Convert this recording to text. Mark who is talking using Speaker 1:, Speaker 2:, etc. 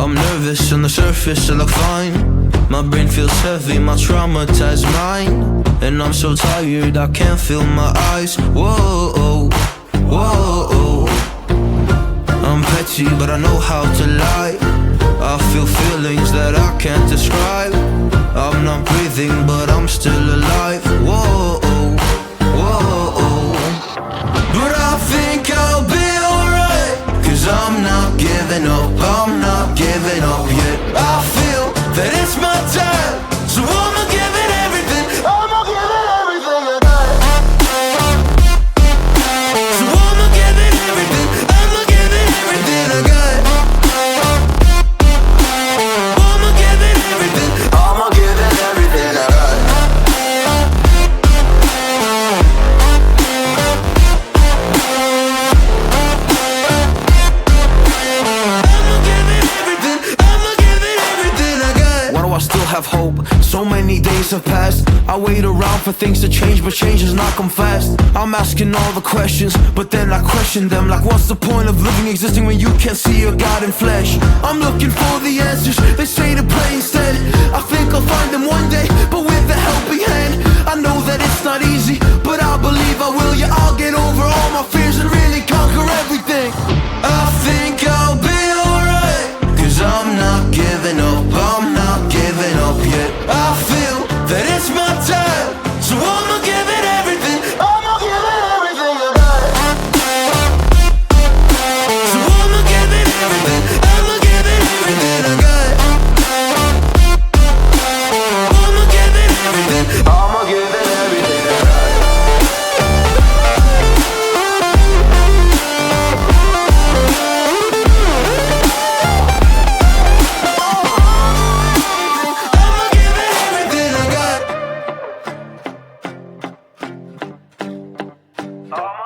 Speaker 1: I'm nervous on the surface, I look fine. My brain feels heavy, my traumatized mind. And I'm so tired, I can't feel my eyes. Whoa, whoa. I'm petty, but I know how to lie. I feel feelings that I can't describe. I'm not breathing, but I'm still alive. Whoa, whoa. But I think I'll be alright, 'cause I'm not giving up, I'm not giving up yet. I feel that it's my time, so I'ma give it everything. I'ma give it everything I got. So I'ma give it everything. I'ma give it everything I got. I'ma give it everything. I'ma give it everything I got. I still have hope. So many days have passed. I wait around for things to change, but change has not come fast. I'm asking all the questions, but then I question them. Like, what's the point of living, existing when you can't see your God in flesh? I'm looking for the answers, they say to pray instead. I think I'll find them one day, but with a helping hand. I know that it's not easy, but I believe I will. Yeah, I'll get over all my fears and really conquer everything. I think I'll be alright, 'cause I'm not giving up, I'm not giving up yet. I feel that it's my time, so I'ma give it everything. I'ma give it everything I got. So I'ma give it everything. I'ma give it everything I got. I'ma give it everything. I'ma give it everything I got. Oh.